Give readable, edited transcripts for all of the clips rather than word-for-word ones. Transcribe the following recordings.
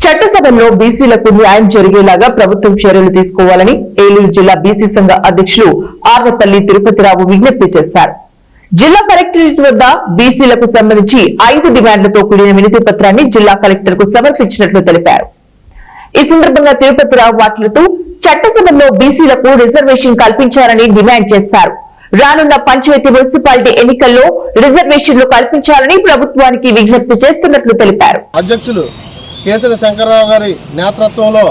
చట్టసభల్లో బీసీలకు న్యాయం జరిగేలాగా ప్రభుత్వం చర్యలు తీసుకోవాలని ఏలూరు జిల్లా బీసీ సంఘ అధ్యక్షులు ఆర్వపల్లి తిరుపతిరావు విజ్ఞప్తి చేశారు. జిల్లా కలెక్టరేట్ వద్ద బీసీలకు సంబంధించి 5 డిమాండ్లతో కూడిన వినతి పత్రాన్ని జిల్లా కలెక్టర్ కు సమర్పించినట్లు తెలిపారు. ఈ సందర్భంగా తిరుపతిరావు మాట్లాడుతూ చట్టసభల్లో బీసీలకు రిజర్వేషన్ కల్పించాలని డిమాండ్ చేశారు. రానున్న పంచాయతీ మున్సిపాలిటీ ఎన్నికల్లో రిజర్వేషన్లు కల్పించాలని ప్రభుత్వానికి విజ్ఞప్తి చేస్తున్నట్లు తెలిపారు. అధ్యక్షులు కేసరి శంకర్రావు గారి నేతృత్వంలో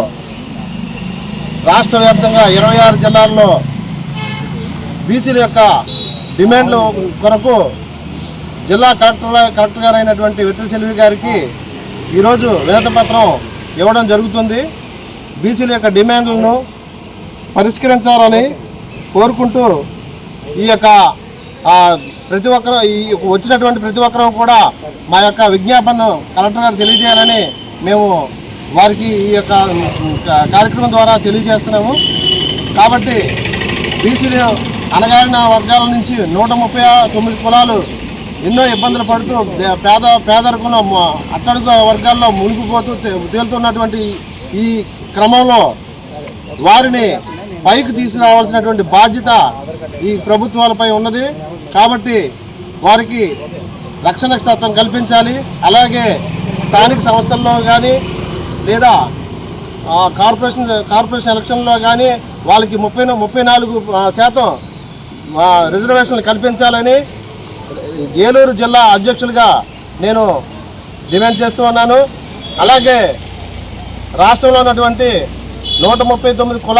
రాష్ట్ర వ్యాప్తంగా 26 జిల్లాల్లో బీసీల యొక్క డిమాండ్ల కొరకు జిల్లా కలెక్టర్ గారు అయినటువంటి వెట్రిసెల్వి గారికి ఈరోజు వినతి పత్రం ఇవ్వడం జరుగుతుంది. బీసీల యొక్క డిమాండ్లను పరిష్కరించాలని కోరుకుంటూ ఈ యొక్క ప్రతి ఒక్కరు వచ్చినటువంటి ప్రతి ఒక్కరూ కూడా మా యొక్క విజ్ఞాపనను కలెక్టర్ గారు తెలియజేయాలని మేము వారికి ఈ యొక్క కార్యక్రమం ద్వారా తెలియజేస్తున్నాము. కాబట్టి బీసీలు అణగారిన వర్గాల నుంచి 139 కులాలు ఎన్నో ఇబ్బందులు పడుతూ పేదరికంలో అట్టడుగు వర్గాల్లో మునిగిపోతూ తేలుతున్నటువంటి ఈ క్రమంలో వారిని పైకి తీసుకురావాల్సినటువంటి బాధ్యత ఈ ప్రభుత్వాలపై ఉన్నది. కాబట్టి వారికి రక్షణ చట్టం కల్పించాలి. అలాగే స్థానిక సంస్థల్లో కానీ లేదా కార్పొరేషన్ ఎలక్షన్లో కానీ వాళ్ళకి 34% రిజర్వేషన్లు కల్పించాలని ఏలూరు జిల్లా అధ్యక్షులుగా నేను డిమాండ్ చేస్తూ ఉన్నాను. అలాగే రాష్ట్రంలో ఉన్నటువంటి 139 కులాలు